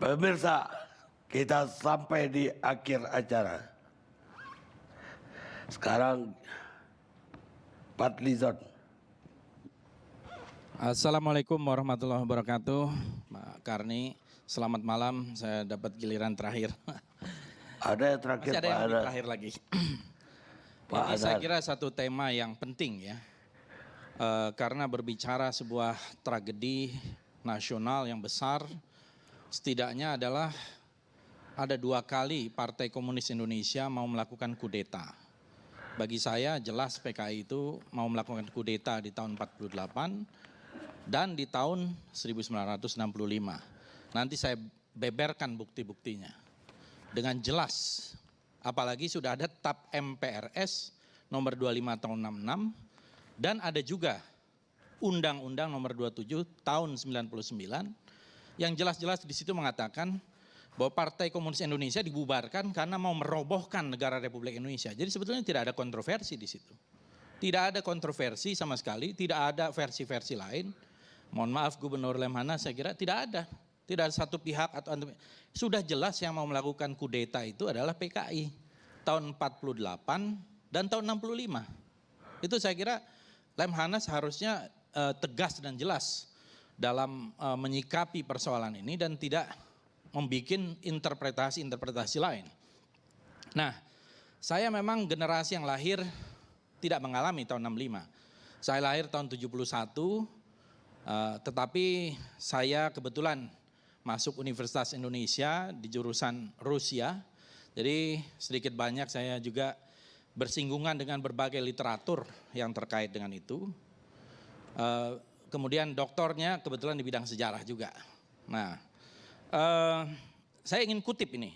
Pemirsa, kita sampai di akhir acara. Sekarang Fadlizon. Assalamualaikum warahmatullahi wabarakatuh. Mbak Karni, selamat malam. Saya dapat giliran terakhir. Ada yang terakhir, Masih ada Pak yang lebih Adar. terakhir lagi. Pak Ini saya Adar. kira satu tema yang penting ya. Karena berbicara sebuah tragedi nasional yang besar, setidaknya adalah ada 2 kali Partai Komunis Indonesia mau melakukan kudeta. Bagi saya jelas PKI itu mau melakukan kudeta di tahun 48 dan di tahun 1965. Nanti saya beberkan bukti-buktinya dengan jelas. Apalagi sudah ada TAP MPRS nomor 25 tahun 66 dan ada juga Undang-Undang nomor 27 tahun 99 yang jelas-jelas di situ mengatakan bahwa Partai Komunis Indonesia dibubarkan karena mau merobohkan negara Republik Indonesia. Jadi sebetulnya tidak ada kontroversi di situ. Tidak ada kontroversi sama sekali, tidak ada versi-versi lain. Mohon maaf Gubernur Lemhanas, saya kira tidak ada. Tidak ada satu pihak atau sudah jelas yang mau melakukan kudeta itu adalah PKI tahun 48 dan tahun 65. Itu saya kira Lemhanas harusnya tegas dan jelas dalam menyikapi persoalan ini dan tidak membuat interpretasi-interpretasi lain. Nah, saya memang generasi yang lahir tidak mengalami tahun 65. Saya lahir tahun 71, tetapi saya kebetulan masuk Universitas Indonesia di jurusan Rusia. Jadi sedikit banyak saya juga bersinggungan dengan berbagai literatur yang terkait dengan itu. Kemudian doktornya kebetulan di bidang sejarah juga. Nah, saya ingin kutip ini,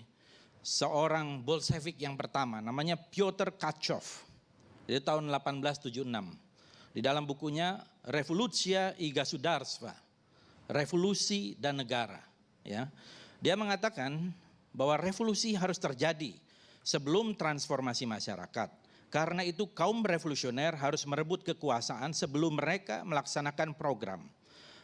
seorang Bolshevik yang pertama namanya Pyotr Kachov, dari tahun 1876. Di dalam bukunya Revolutia i Gasudarstva, Revolusi dan Negara. Ya, dia mengatakan bahwa revolusi harus terjadi sebelum transformasi masyarakat. Karena itu kaum revolusioner harus merebut kekuasaan sebelum mereka melaksanakan program.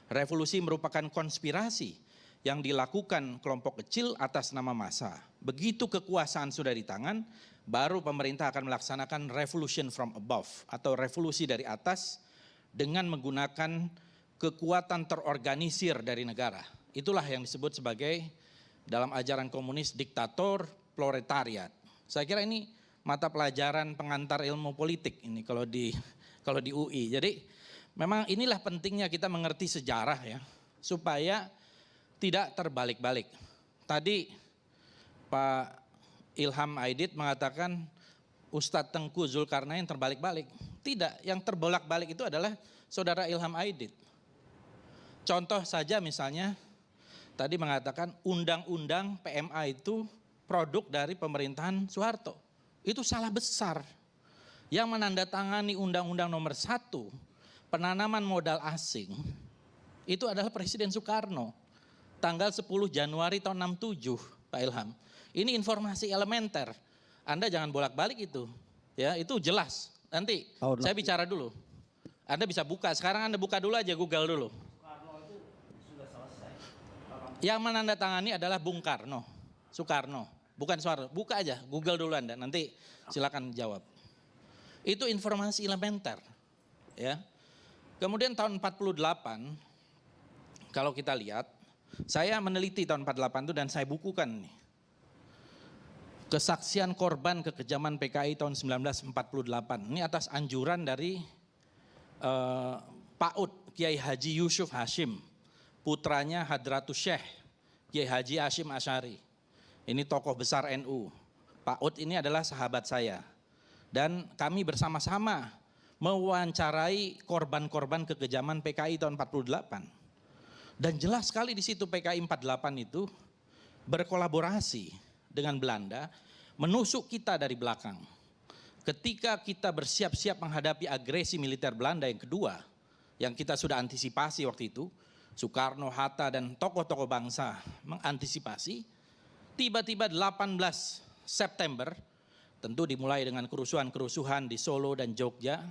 Revolusi merupakan konspirasi yang dilakukan kelompok kecil atas nama massa. Begitu kekuasaan sudah di tangan, baru pemerintah akan melaksanakan revolution from above atau revolusi dari atas dengan menggunakan kekuatan terorganisir dari negara. Itulah yang disebut sebagai dalam ajaran komunis diktator proletariat. Saya kira ini mata pelajaran pengantar ilmu politik ini kalau di UI. Jadi memang inilah pentingnya kita mengerti sejarah ya, supaya tidak terbalik-balik. Tadi Pak Ilham Aidit mengatakan Ustadz Tengku Zulkarnain terbalik-balik. Tidak, yang terbolak-balik itu adalah saudara Ilham Aidit. Contoh saja misalnya tadi mengatakan undang-undang PMA itu produk dari pemerintahan Soeharto. Itu salah besar. Yang menandatangani undang-undang nomor 1 penanaman modal asing itu adalah Presiden Soekarno. Tanggal 10 Januari tahun 67, Pak Ilham. Ini informasi elementer. Anda jangan bolak-balik itu. Ya, itu jelas. Nanti saya bicara dulu. Anda bisa buka, sekarang Anda buka dulu aja Google dulu. Yang menandatangani adalah Bung Karno, Soekarno, bukan Soeharto. Buka aja, Google dulu Anda, nanti silakan jawab. Itu informasi elementer. Ya. Kemudian tahun 48, kalau kita lihat, saya meneliti tahun 48 itu dan saya bukukan nih. Kesaksian korban kekejaman PKI tahun 1948. Ini atas anjuran dari Pak Ud, Kiai Haji Yusuf Hashim, putranya Hadratus Syekh, Kiai Haji Hashim Asy'ari. Ini tokoh besar NU. Pak Ud ini adalah sahabat saya. Dan kami bersama-sama mewawancarai korban-korban kekejaman PKI tahun 48. Dan jelas sekali di situ PKI 48 itu berkolaborasi dengan Belanda menusuk kita dari belakang. Ketika kita bersiap-siap menghadapi agresi militer Belanda yang kedua, yang kita sudah antisipasi waktu itu, Soekarno, Hatta dan tokoh-tokoh bangsa mengantisipasi, tiba-tiba 18 September, tentu dimulai dengan kerusuhan-kerusuhan di Solo dan Jogja,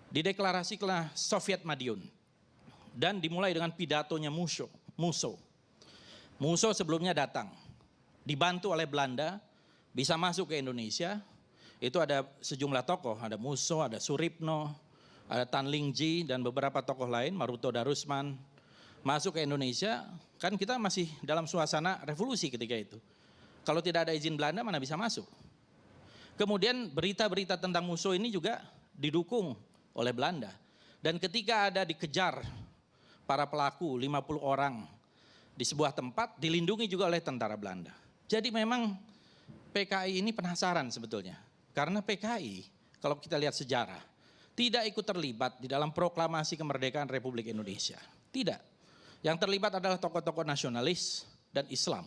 dideklarasikanlah Soviet Madiun. Dan dimulai dengan pidatonya Musso. Musso sebelumnya datang, dibantu oleh Belanda, bisa masuk ke Indonesia. Itu ada sejumlah tokoh, ada Musso, ada Suripno, ada Tan Ling Ji, dan beberapa tokoh lain, Maruto Darusman, masuk ke Indonesia. Kan kita masih dalam suasana revolusi ketika itu. Kalau tidak ada izin Belanda, mana bisa masuk. Kemudian berita-berita tentang Musso ini juga didukung oleh Belanda. Dan ketika ada dikejar para pelaku 50 orang di sebuah tempat, dilindungi juga oleh tentara Belanda. Jadi memang PKI ini penasaran sebetulnya. Karena PKI, kalau kita lihat sejarah, tidak ikut terlibat di dalam proklamasi kemerdekaan Republik Indonesia. Tidak. Yang terlibat adalah tokoh-tokoh nasionalis dan Islam.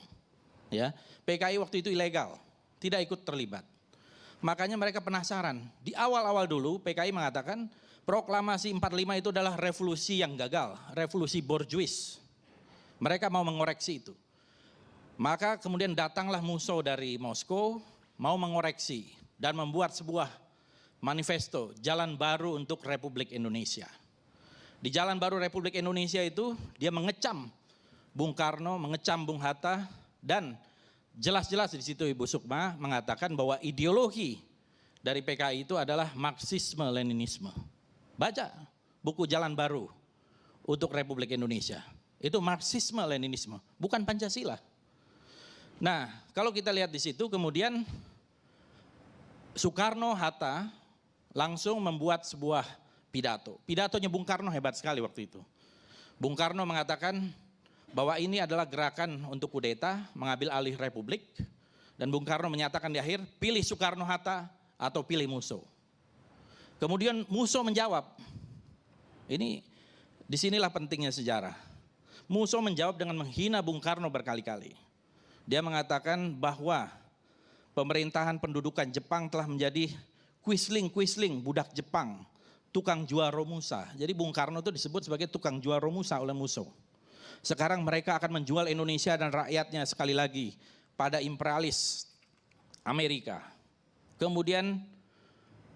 Ya, PKI waktu itu ilegal, tidak ikut terlibat. Makanya mereka penasaran. Di awal-awal dulu PKI mengatakan proklamasi 45 itu adalah revolusi yang gagal, revolusi borjuis. Mereka mau mengoreksi itu. Maka kemudian datanglah Musso dari Moskow, mau mengoreksi dan membuat sebuah manifesto Jalan Baru untuk Republik Indonesia. Di Jalan Baru Republik Indonesia itu dia mengecam Bung Karno, mengecam Bung Hatta, dan jelas-jelas di situ Ibu Sukma mengatakan bahwa ideologi dari PKI itu adalah Marxisme-Leninisme. Baca buku Jalan Baru untuk Republik Indonesia. Itu Marxisme-Leninisme, bukan Pancasila. Nah, kalau kita lihat di situ kemudian Soekarno Hatta langsung membuat sebuah pidato. Pidatonya Bung Karno hebat sekali waktu itu. Bung Karno mengatakan bahwa ini adalah gerakan untuk kudeta, mengambil alih Republik. Dan Bung Karno menyatakan di akhir, pilih Soekarno-Hatta atau pilih Musso. Kemudian Musso menjawab, ini disinilah pentingnya sejarah. Musso menjawab dengan menghina Bung Karno berkali-kali. Dia mengatakan bahwa pemerintahan pendudukan Jepang telah menjadi Quisling, budak Jepang, tukang jual romusa. Jadi Bung Karno itu disebut sebagai tukang jual romusa oleh Musso. Sekarang mereka akan menjual Indonesia dan rakyatnya sekali lagi pada imperialis Amerika. Kemudian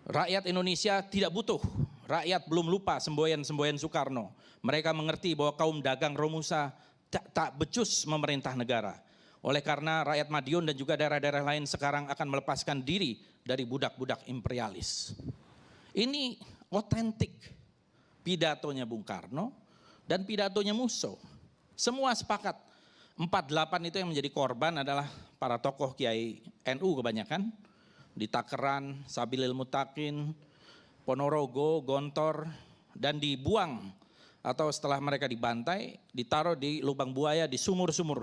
rakyat Indonesia tidak butuh, rakyat belum lupa semboyan-semboyan Soekarno. Mereka mengerti bahwa kaum dagang Romusa tak becus memerintah negara. Oleh karena rakyat Madiun dan juga daerah-daerah lain sekarang akan melepaskan diri dari budak-budak imperialis. Ini otentik pidatonya Bung Karno dan pidatonya Musso. Semua sepakat, 48 itu yang menjadi korban adalah para tokoh Kiai NU kebanyakan. Di Takeran, Sabilil Mutakin, Ponorogo, Gontor, dan dibuang atau setelah mereka dibantai, ditaruh di lubang buaya di sumur-sumur.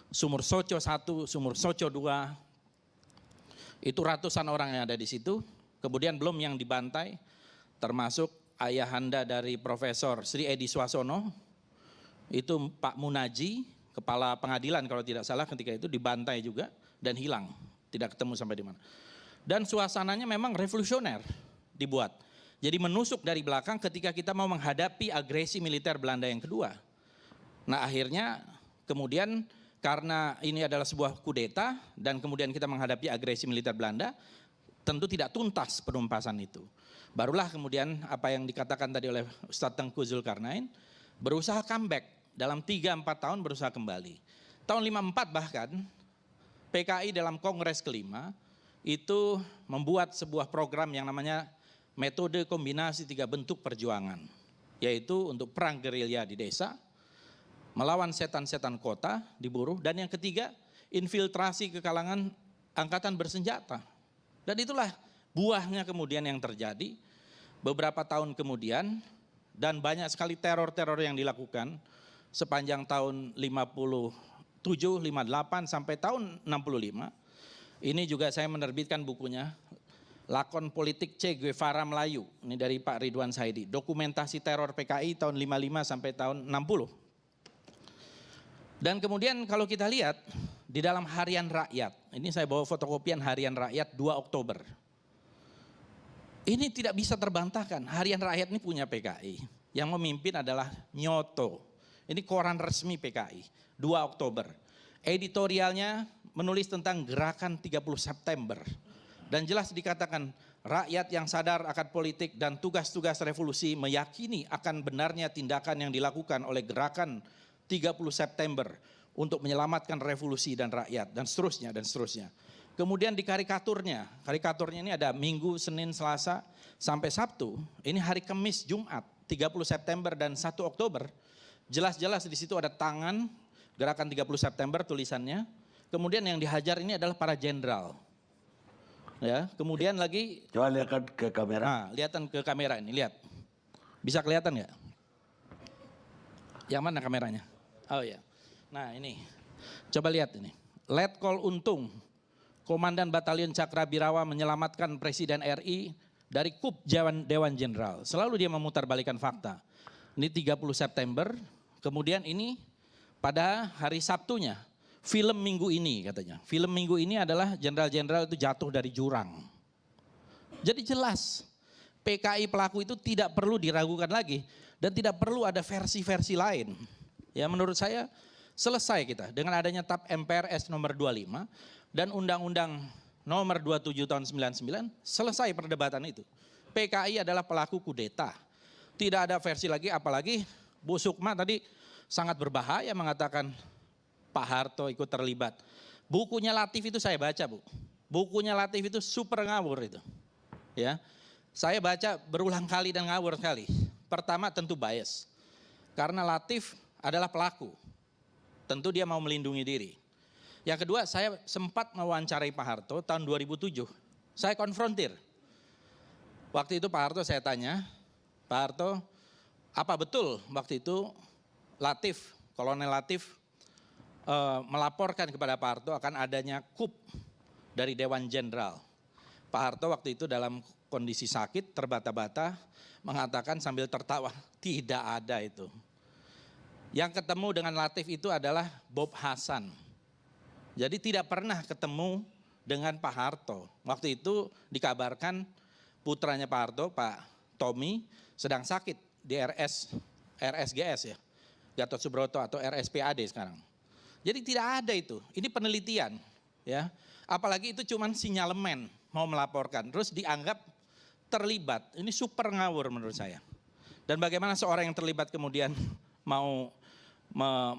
Sumur Soco 1, Sumur Soco 2, itu ratusan orang yang ada di situ. Kemudian belum yang dibantai, termasuk ayahanda dari Profesor Sri Edi Swasono, itu Pak Munaji, kepala pengadilan kalau tidak salah ketika itu dibantai juga dan hilang, tidak ketemu sampai di mana. Dan suasananya memang revolusioner dibuat. Jadi menusuk dari belakang ketika kita mau menghadapi agresi militer Belanda yang kedua. Nah akhirnya kemudian karena ini adalah sebuah kudeta dan kemudian kita menghadapi agresi militer Belanda, tentu tidak tuntas penumpasan itu. Barulah kemudian apa yang dikatakan tadi oleh Ustadz Tengku Zulkarnain, berusaha comeback. Dalam 3-4 tahun berusaha kembali. Tahun 54 bahkan PKI dalam Kongres kelima itu membuat sebuah program yang namanya metode kombinasi 3 bentuk perjuangan. Yaitu untuk perang gerilya di desa, melawan setan-setan kota di buruh, dan yang ketiga infiltrasi ke kalangan angkatan bersenjata. Dan itulah buahnya kemudian yang terjadi beberapa tahun kemudian dan banyak sekali teror-teror yang dilakukan sepanjang tahun 57, 58 sampai tahun 65. Ini juga saya menerbitkan bukunya, Lakon Politik Che Guevara Melayu. Ini dari Pak Ridwan Saidi, dokumentasi teror PKI tahun 55 sampai tahun 60. Dan kemudian kalau kita lihat di dalam Harian Rakyat, ini saya bawa fotokopian Harian Rakyat 2 Oktober. Ini tidak bisa terbantahkan, Harian Rakyat ini punya PKI. Yang memimpin adalah Nyoto. Ini koran resmi PKI, 2 Oktober. Editorialnya menulis tentang gerakan 30 September. Dan jelas dikatakan rakyat yang sadar akan politik dan tugas-tugas revolusi meyakini akan benarnya tindakan yang dilakukan oleh gerakan 30 September untuk menyelamatkan revolusi dan rakyat dan seterusnya dan seterusnya. Kemudian di karikaturnya ini ada Minggu, Senin, Selasa sampai Sabtu. Ini hari Kamis, Jumat, 30 September dan 1 Oktober. Jelas-jelas di situ ada tangan, gerakan 30 September tulisannya. Kemudian yang dihajar ini adalah para jenderal. Ya, kemudian lagi Coba lihatkan ke kamera. nah, lihatan ke kamera ini, lihat. Bisa kelihatan nggak? Yang mana kameranya? Oh ya. Nah, ini. Coba lihat ini. Letkol Untung, Komandan Batalion Cakrabirawa menyelamatkan Presiden RI dari kup Dewan Jenderal. Selalu dia memutarbalikkan fakta. Ini 30 September, kemudian ini pada hari Sabtunya, film minggu ini katanya. Film minggu ini adalah jenderal-jenderal itu jatuh dari jurang. Jadi jelas, PKI pelaku itu tidak perlu diragukan lagi dan tidak perlu ada versi-versi lain. Ya menurut saya selesai kita dengan adanya TAP MPRS nomor 25 dan Undang-Undang nomor 27 tahun 99, selesai perdebatan itu. PKI adalah pelaku kudeta. Tidak ada versi lagi, apalagi Bu Sukma tadi sangat berbahaya mengatakan Pak Harto ikut terlibat. Bukunya Latif itu saya baca, Bu. Bukunya Latif itu super ngawur itu. Ya. Saya baca berulang kali dan ngawur sekali. Pertama tentu bias. Karena Latif adalah pelaku. Tentu dia mau melindungi diri. Yang kedua, saya sempat mewawancarai Pak Harto tahun 2007. Saya konfrontir. Waktu itu Pak Harto saya tanya, Pak Harto, apa betul waktu itu Latif, Kolonel Latif melaporkan kepada Pak Harto akan adanya kup dari Dewan Jenderal. Pak Harto waktu itu dalam kondisi sakit, terbata-bata, mengatakan sambil tertawa, tidak ada itu. Yang ketemu dengan Latif itu adalah Bob Hasan. Jadi tidak pernah ketemu dengan Pak Harto. Waktu itu dikabarkan putranya Pak Harto, Pak Tommy, sedang sakit di RSGS ya, Gatot Subroto atau RSPAD sekarang. Jadi tidak ada itu, ini penelitian ya. Apalagi itu cuman sinyalemen mau melaporkan, terus dianggap terlibat. Ini super ngawur menurut saya. Dan bagaimana seorang yang terlibat kemudian mau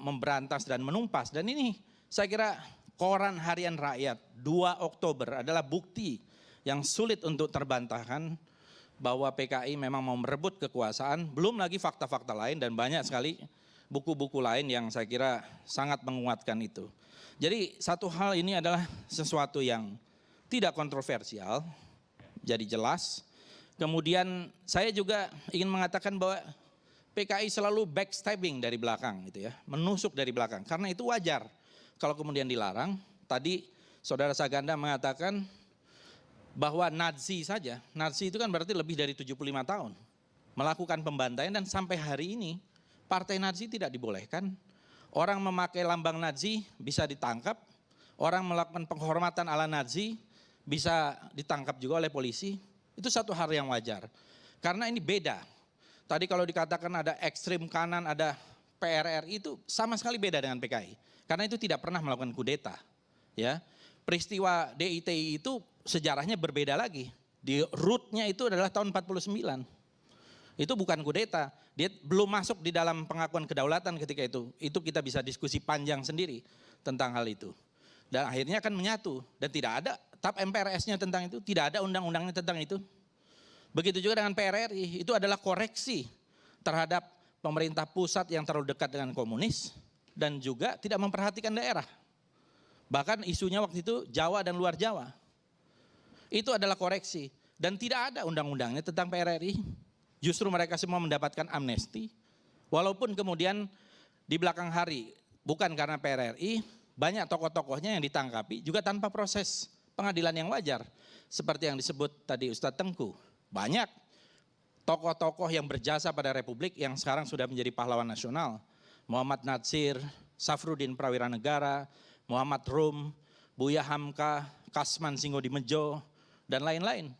memberantas dan menumpas. Dan ini saya kira Koran Harian Rakyat 2 Oktober adalah bukti yang sulit untuk terbantahkan bahwa PKI memang mau merebut kekuasaan. Belum lagi fakta-fakta lain dan banyak sekali buku-buku lain yang saya kira sangat menguatkan itu. Jadi satu hal ini adalah sesuatu yang tidak kontroversial, jadi jelas. Kemudian saya juga ingin mengatakan bahwa PKI selalu backstabbing dari belakang gitu ya, menusuk dari belakang. Karena itu wajar kalau kemudian dilarang. Tadi Saudara Saganda mengatakan bahwa Nazi saja, Nazi itu kan berarti lebih dari 75 tahun melakukan pembantaian dan sampai hari ini partai Nazi tidak dibolehkan. Orang memakai lambang Nazi bisa ditangkap, orang melakukan penghormatan ala Nazi bisa ditangkap juga oleh polisi. Itu satu hal yang wajar. Karena ini beda. Tadi kalau dikatakan ada ekstrim kanan, ada PRRI itu sama sekali beda dengan PKI. Karena itu tidak pernah melakukan kudeta. Ya. Peristiwa DITI itu sejarahnya berbeda lagi. Di rootnya itu adalah tahun 49. Itu bukan kudeta. Dia belum masuk di dalam pengakuan kedaulatan ketika itu. Itu kita bisa diskusi panjang sendiri tentang hal itu. Dan akhirnya akan menyatu. Dan tidak ada TAP MPRS-nya tentang itu. Tidak ada undang-undangnya tentang itu. Begitu juga dengan PRRI. Itu adalah koreksi terhadap pemerintah pusat yang terlalu dekat dengan komunis. Dan juga tidak memperhatikan daerah. Bahkan isunya waktu itu Jawa dan luar Jawa. Itu adalah koreksi. Dan tidak ada undang-undangnya tentang PRRI. Justru mereka semua mendapatkan amnesti. Walaupun kemudian di belakang hari, bukan karena PRRI, banyak tokoh-tokohnya yang ditangkapi juga tanpa proses pengadilan yang wajar. Seperti yang disebut tadi Ustadz Tengku. Banyak tokoh-tokoh yang berjasa pada Republik yang sekarang sudah menjadi pahlawan nasional. Muhammad Natsir, Safruddin Prawiranegara, Muhammad Rum, Buya Hamka, Kasman Singodimedjo, dan lain-lain.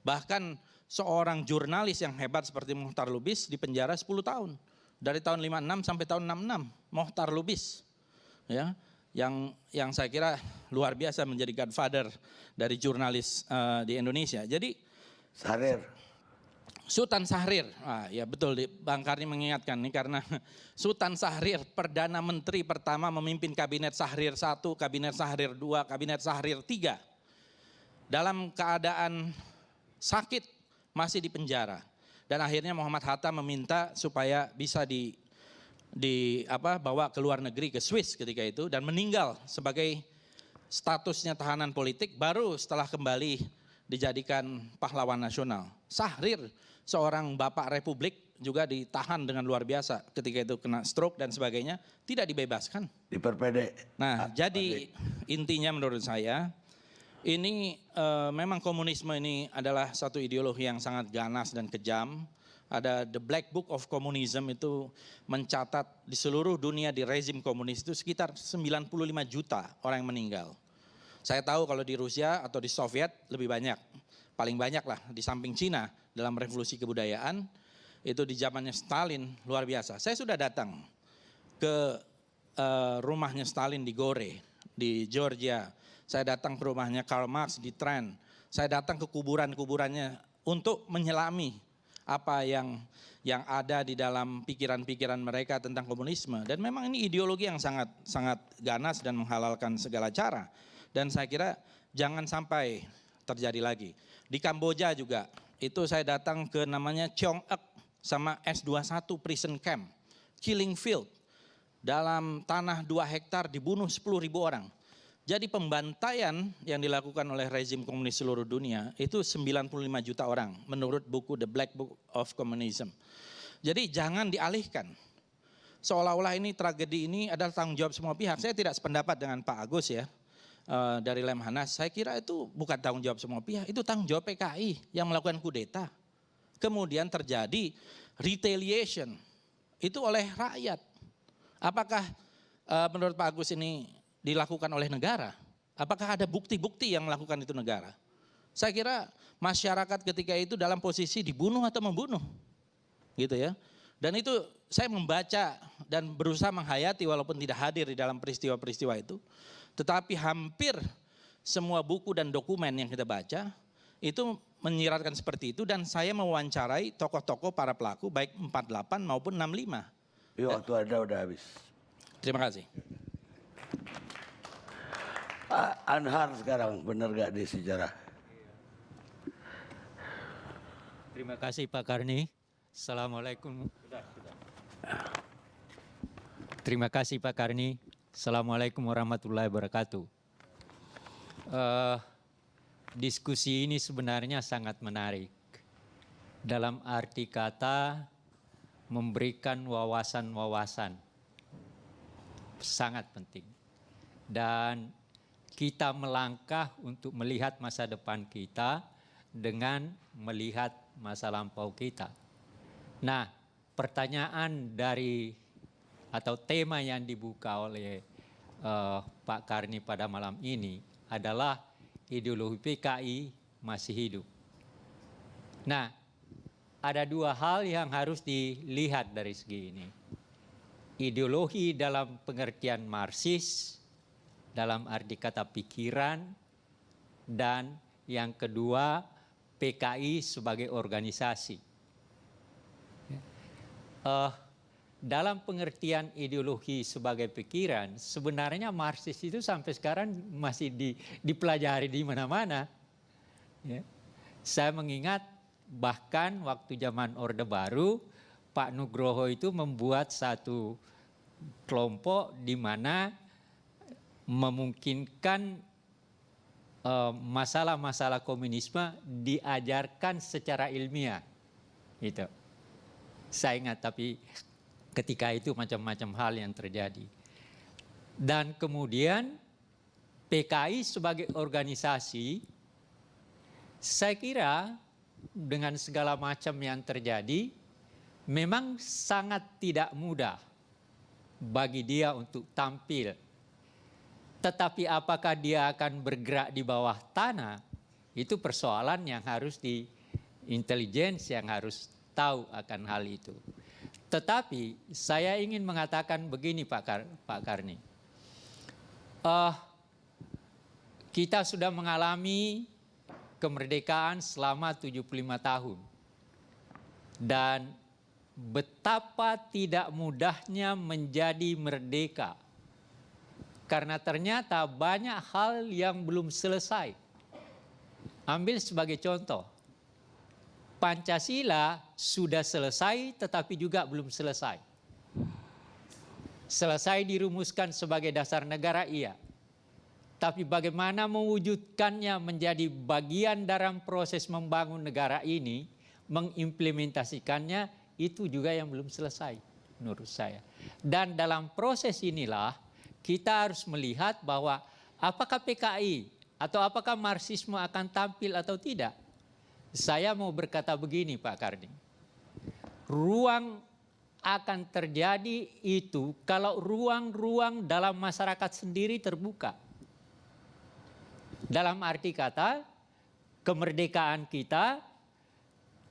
Bahkan seorang jurnalis yang hebat seperti Mohtar Lubis dipenjara 10 tahun. Dari tahun 56 sampai tahun 66, Mohtar Lubis. Ya, yang saya kira luar biasa menjadi godfather dari jurnalis di Indonesia. Jadi Sultan Syahrir, ya betul Bang Karni mengingatkan nih karena Sultan Syahrir Perdana Menteri pertama memimpin Kabinet Syahrir 1, Kabinet Syahrir 2, Kabinet Syahrir 3. Dalam keadaan sakit masih di penjara. Dan akhirnya Muhammad Hatta meminta supaya bisa bawa ke luar negeri ke Swiss ketika itu dan meninggal sebagai statusnya tahanan politik baru setelah kembali dijadikan pahlawan nasional. Syahrir seorang bapak republik juga ditahan dengan luar biasa ketika itu kena stroke dan sebagainya, tidak dibebaskan. Diperpendek. Nah, jadi intinya menurut saya ini memang komunisme ini adalah satu ideologi yang sangat ganas dan kejam. Ada The Black Book of Communism itu mencatat di seluruh dunia di rezim komunis itu sekitar 95 juta orang yang meninggal. Saya tahu kalau di Rusia atau di Soviet lebih banyak, paling banyak lah di samping Cina dalam revolusi kebudayaan, itu di zamannya Stalin luar biasa. Saya sudah datang ke rumahnya Stalin di Gore, di Georgia. Saya datang ke rumahnya Karl Marx di Trent. Saya datang ke kuburan-kuburannya untuk menyelami apa yang ada di dalam pikiran-pikiran mereka tentang komunisme. Dan memang ini ideologi yang sangat ganas dan menghalalkan segala cara. Dan saya kira jangan sampai terjadi lagi. Di Kamboja juga, itu saya datang ke namanya Cheong Ek sama S21 Prison Camp, Killing Field. Dalam tanah 2 hektar dibunuh 10.000 orang. Jadi pembantaian yang dilakukan oleh rezim komunis seluruh dunia itu 95 juta orang menurut buku The Black Book of Communism. Jadi jangan dialihkan. Seolah-olah ini tragedi ini adalah tanggung jawab semua pihak. Saya tidak sependapat dengan Pak Agus ya dari Lemhanas. Saya kira itu bukan tanggung jawab semua pihak, itu tanggung jawab PKI yang melakukan kudeta. Kemudian terjadi retaliation itu oleh rakyat. Apakah menurut Pak Agus ini dilakukan oleh negara? Apakah ada bukti-bukti yang melakukan itu negara? Saya kira masyarakat ketika itu dalam posisi dibunuh atau membunuh. Gitu ya. Dan itu saya membaca dan berusaha menghayati walaupun tidak hadir di dalam peristiwa-peristiwa itu. Tetapi hampir semua buku dan dokumen yang kita baca itu menyiratkan seperti itu dan saya mewawancarai tokoh-tokoh para pelaku baik 48 maupun 65. Yuk, waktu Anda udah habis. Terima kasih. Anhar sekarang benar gak di sejarah? Terima kasih Pak Karni. Assalamualaikum. Terima kasih Pak Karni. Assalamualaikum warahmatullahi wabarakatuh. Diskusi ini sebenarnya sangat menarik. Dalam arti kata memberikan wawasan-wawasan. Sangat penting. Dan kita melangkah untuk melihat masa depan kita dengan melihat masa lampau kita. Nah, pertanyaan dari atau tema yang dibuka oleh Pak Karni pada malam ini adalah ideologi PKI masih hidup. Nah, ada 2 hal yang harus dilihat dari segi ini. Ideologi dalam pengertian Marxis, dalam arti kata pikiran, dan yang kedua PKI sebagai organisasi. Dalam pengertian ideologi sebagai pikiran, sebenarnya Marxis itu sampai sekarang masih dipelajari di mana-mana. Ya. Saya mengingat bahkan waktu zaman Orde Baru, Pak Nugroho itu membuat satu kelompok di mana memungkinkan masalah-masalah komunisme diajarkan secara ilmiah. Itu. Saya ingat, tapi ketika itu macam-macam hal yang terjadi. Dan kemudian PKI sebagai organisasi, saya kira dengan segala macam yang terjadi, memang sangat tidak mudah bagi dia untuk tampil. Tetapi apakah dia akan bergerak di bawah tanah, itu persoalan yang harus di intelligence yang harus tahu akan hal itu. Tetapi saya ingin mengatakan begini Pak Karni. Kita sudah mengalami kemerdekaan selama 75 tahun. Dan betapa tidak mudahnya menjadi merdeka. Karena ternyata banyak hal yang belum selesai. Ambil sebagai contoh, Pancasila sudah selesai tetapi juga belum selesai. Selesai dirumuskan sebagai dasar negara, iya. Tapi bagaimana mewujudkannya menjadi bagian dalam proses membangun negara ini, mengimplementasikannya, itu juga yang belum selesai menurut saya. Dan dalam proses inilah kita harus melihat bahwa apakah PKI atau apakah Marxisme akan tampil atau tidak. Saya mau berkata begini Pak Karni, ruang akan terjadi itu kalau ruang-ruang dalam masyarakat sendiri terbuka. Dalam arti kata, kemerdekaan kita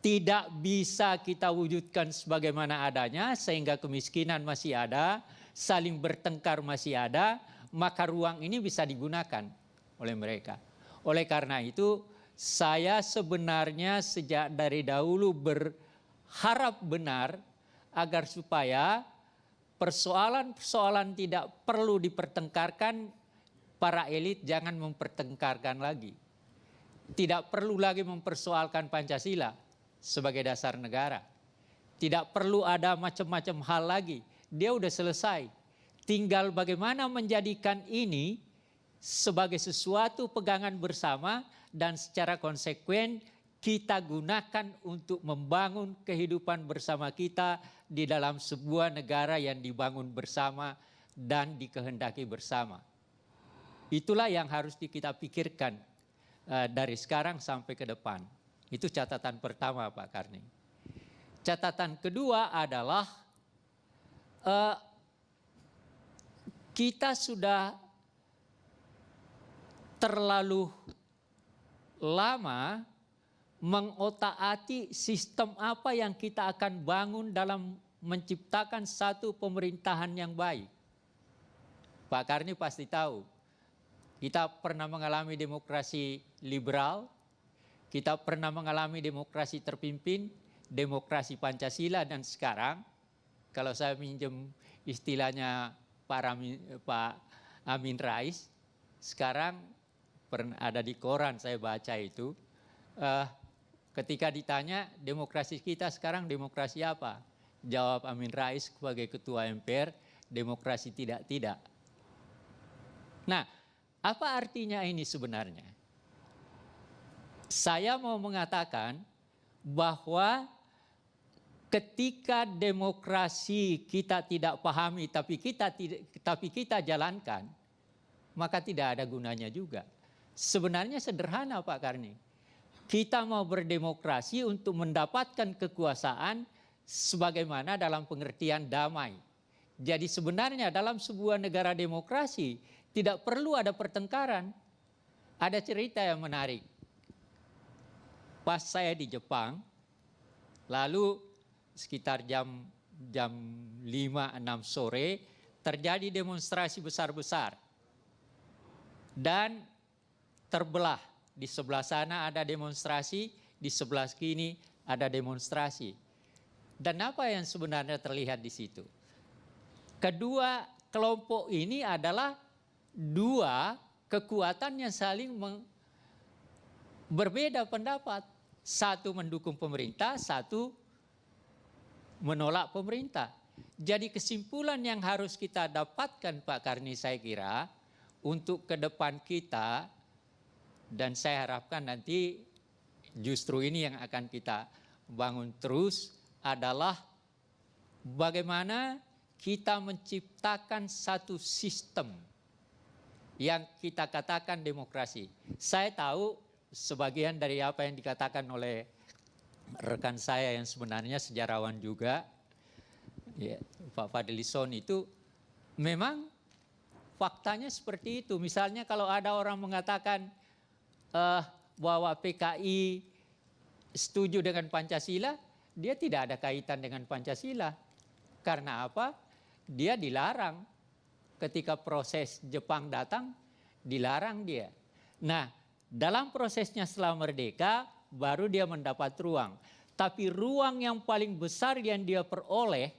tidak bisa kita wujudkan sebagaimana adanya sehingga kemiskinan masih ada, saling bertengkar masih ada, maka ruang ini bisa digunakan oleh mereka. Oleh karena itu, saya sebenarnya sejak dari dahulu berharap benar agar supaya persoalan-persoalan tidak perlu dipertengkarkan, para elit jangan mempertengkarkan lagi. Tidak perlu lagi mempersoalkan Pancasila sebagai dasar negara. Tidak perlu ada macam-macam hal lagi. Dia udah selesai. Tinggal bagaimana menjadikan ini sebagai sesuatu pegangan bersama dan secara konsekuen kita gunakan untuk membangun kehidupan bersama kita di dalam sebuah negara yang dibangun bersama dan dikehendaki bersama. Itulah yang harus kita pikirkan dari sekarang sampai ke depan. Itu catatan pertama Pak Karni. Catatan kedua adalah kita sudah terlalu lama mengotak-atik sistem apa yang kita akan bangun dalam menciptakan satu pemerintahan yang baik. Pak Karni pasti tahu, kita pernah mengalami demokrasi liberal, kita pernah mengalami demokrasi terpimpin, demokrasi Pancasila, dan sekarang, kalau saya minjem istilahnya Pak Amin Rais, sekarang ada di koran saya baca itu, ketika ditanya demokrasi kita sekarang demokrasi apa? Jawab Amin Rais sebagai ketua MPR, demokrasi tidak. Nah, apa artinya ini sebenarnya? Saya mau mengatakan bahwa ketika demokrasi kita tidak pahami tapi kita jalankan, maka tidak ada gunanya juga. Sebenarnya sederhana Pak Karni. Kita mau berdemokrasi untuk mendapatkan kekuasaan sebagaimana dalam pengertian damai. Jadi sebenarnya dalam sebuah negara demokrasi tidak perlu ada pertengkaran. Ada cerita yang menarik. Pas saya di Jepang, lalu sekitar jam 5-6 sore terjadi demonstrasi besar-besar. Dan terbelah. Di sebelah sana ada demonstrasi, di sebelah kini ada demonstrasi. Dan apa yang sebenarnya terlihat di situ? Kedua kelompok ini adalah dua kekuatan yang saling berbeda pendapat. Satu mendukung pemerintah, satu menolak pemerintah. Jadi kesimpulan yang harus kita dapatkan Pak Karni saya kira untuk ke depan kita, dan saya harapkan nanti justru ini yang akan kita bangun terus adalah bagaimana kita menciptakan satu sistem yang kita katakan demokrasi. Saya tahu sebagian dari apa yang dikatakan oleh rekan saya yang sebenarnya sejarawan juga, ya, Pak Fadlison, itu memang faktanya seperti itu. Misalnya kalau ada orang mengatakan bahwa PKI setuju dengan Pancasila, dia tidak ada kaitan dengan Pancasila. Karena apa? Dia dilarang. Ketika proses Jepang datang, dilarang dia. Nah, dalam prosesnya setelah merdeka, baru dia mendapat ruang. Tapi ruang yang paling besar yang dia peroleh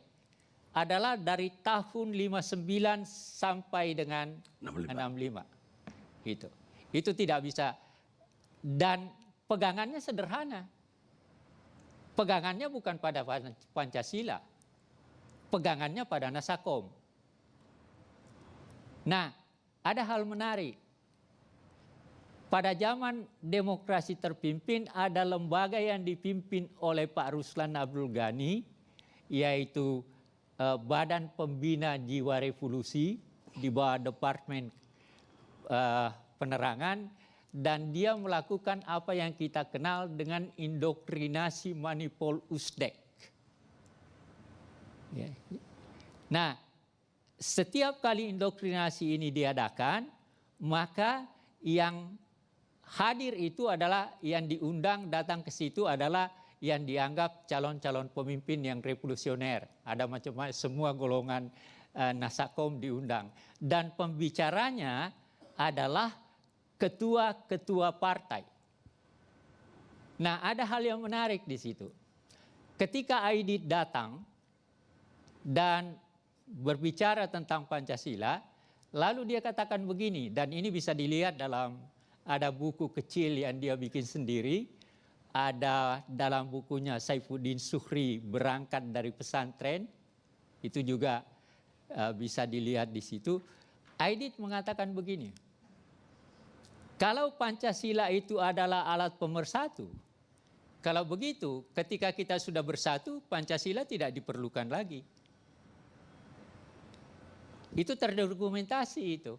adalah dari tahun 59 sampai dengan 65. Itu tidak bisa. Dan pegangannya sederhana. Pegangannya bukan pada Pancasila. Pegangannya pada Nasakom. Nah, ada hal menarik. Pada zaman demokrasi terpimpin ada lembaga yang dipimpin oleh Pak Ruslan Abdul Ghani, yaitu Badan Pembina Jiwa Revolusi di bawah Departemen Penerangan, dan dia melakukan apa yang kita kenal dengan indoktrinasi Manipul Usdek. Nah, setiap kali indoktrinasi ini diadakan, maka yang hadir itu adalah yang diundang datang ke situ adalah yang dianggap calon-calon pemimpin yang revolusioner. Ada macam-macam, semua golongan Nasakom diundang. Dan pembicaranya adalah ketua-ketua partai. Nah, ada hal yang menarik di situ. Ketika Aidit datang dan berbicara tentang Pancasila, lalu dia katakan begini, dan ini bisa dilihat ada buku kecil yang dia bikin sendiri, ada dalam bukunya Saifuddin Suhri Berangkat dari Pesantren, itu juga bisa dilihat di situ. Aidit mengatakan begini, kalau Pancasila itu adalah alat pemersatu, kalau begitu ketika kita sudah bersatu, Pancasila tidak diperlukan lagi. Itu terdokumentasi itu.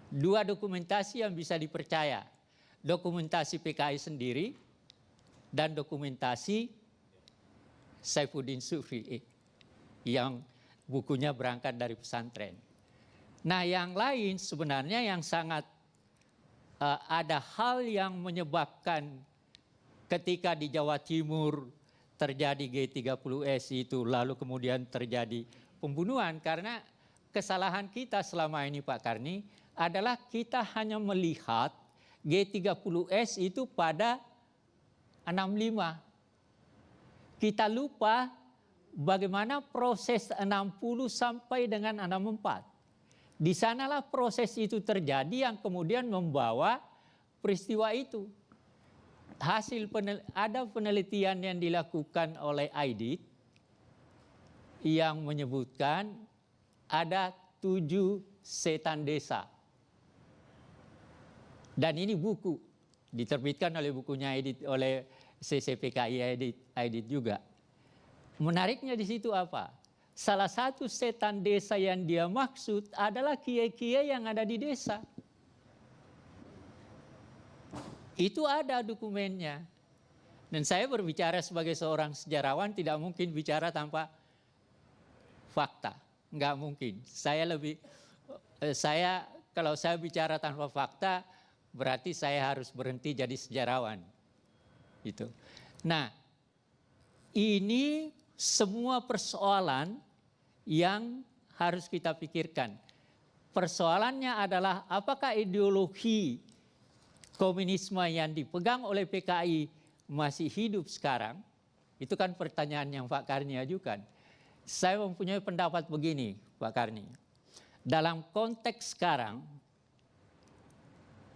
Dua dokumentasi yang bisa dipercaya. Dokumentasi PKI sendiri dan dokumentasi Saifuddin Suhri yang bukunya Berangkat dari Pesantren. Nah, yang lain sebenarnya yang sangat ada hal yang menyebabkan ketika di Jawa Timur terjadi G30S itu lalu kemudian terjadi pembunuhan, karena kesalahan kita selama ini Pak Karni adalah kita hanya melihat G30S itu pada 65. Kita lupa bagaimana proses 60 sampai dengan 64. Di sanalah proses itu terjadi yang kemudian membawa peristiwa itu. Ada penelitian yang dilakukan oleh Aidit yang menyebutkan ada 7 setan desa. Dan ini buku diterbitkan oleh bukunya Aidit, oleh CCPKI Aidit juga. Menariknya di situ apa? Salah satu setan desa yang dia maksud adalah kiai-kiai yang ada di desa. Itu ada dokumennya. Dan saya berbicara sebagai seorang sejarawan tidak mungkin bicara tanpa fakta. Nggak mungkin. Kalau saya bicara tanpa fakta, berarti saya harus berhenti jadi sejarawan. Gitu. Nah, ini semua persoalan yang harus kita pikirkan. Persoalannya adalah apakah ideologi komunisme yang dipegang oleh PKI masih hidup sekarang? Itu kan pertanyaan yang Pak Karni ajukan. Saya mempunyai pendapat begini, Pak Karni. Dalam konteks sekarang,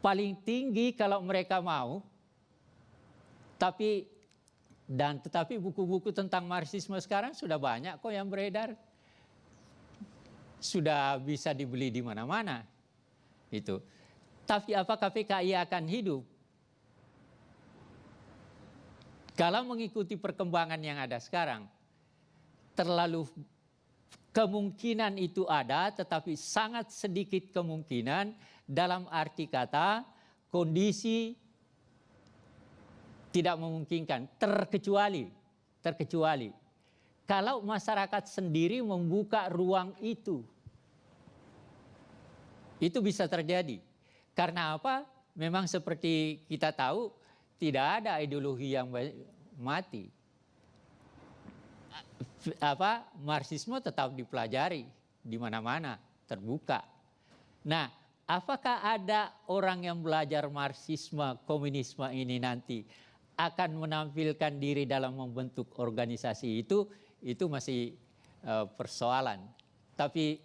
paling tinggi kalau mereka mau, tetapi buku-buku tentang Marxisme sekarang sudah banyak kok yang beredar. Sudah bisa dibeli di mana-mana. Itu. Tapi apakah PKI akan hidup? Kalau mengikuti perkembangan yang ada sekarang, terlalu kemungkinan itu ada, tetapi sangat sedikit kemungkinan dalam arti kata kondisi tidak memungkinkan, terkecuali kalau masyarakat sendiri membuka ruang itu bisa terjadi. Karena apa? Memang seperti kita tahu tidak ada ideologi yang mati. Marxisme tetap dipelajari di mana-mana, terbuka. Nah, apakah ada orang yang belajar Marxisme, komunisme ini nanti akan menampilkan diri dalam membentuk organisasi itu masih persoalan. Tapi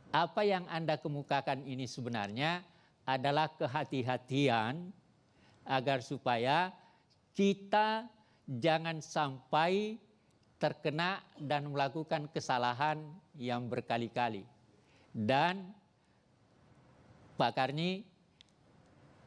apa yang Anda kemukakan ini sebenarnya adalah kehati-hatian agar supaya kita jangan sampai terkena dan melakukan kesalahan yang berkali-kali. Dan Pak Karni,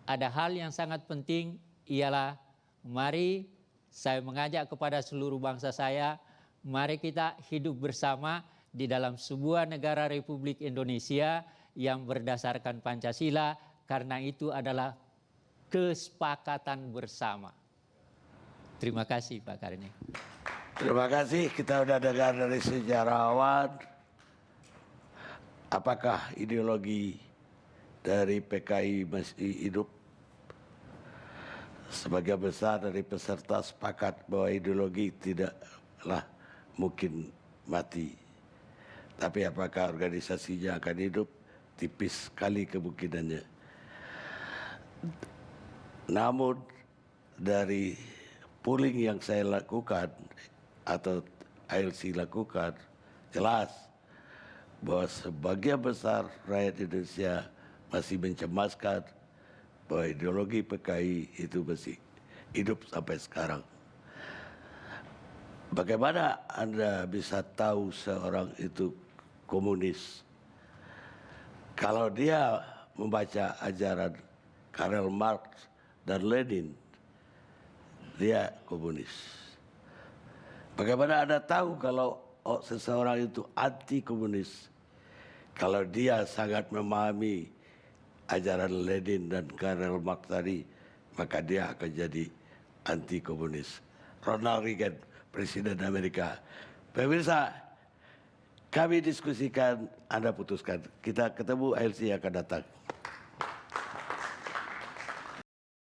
ada hal yang sangat penting ialah mari saya mengajak kepada seluruh bangsa saya, mari kita hidup bersama di dalam sebuah negara Republik Indonesia yang berdasarkan Pancasila, karena itu adalah kesepakatan bersama. Terima kasih Pak Karni. Terima kasih, kita sudah dengar dari sejarawan apakah ideologi dari PKI masih hidup. Sebagian besar dari peserta sepakat bahwa ideologi tidaklah mungkin mati. Tapi apakah organisasinya akan hidup? Tipis sekali kemungkinannya. Namun dari polling yang saya lakukan atau ILC lakukan, jelas bahwa sebagian besar rakyat Indonesia masih mencemaskan bahwa ideologi PKI itu masih hidup sampai sekarang. Bagaimana Anda bisa tahu seorang itu komunis? Kalau dia membaca ajaran Karl Marx dan Lenin, dia komunis. Bagaimana Anda tahu kalau seseorang itu anti komunis? Kalau dia sangat memahami ajaran Lenin dan Karl Marx tadi, maka dia akan jadi anti komunis. Ronald Reagan, Presiden Amerika. Pemirsa, kami diskusikan, Anda putuskan. Kita ketemu ILC yang akan datang.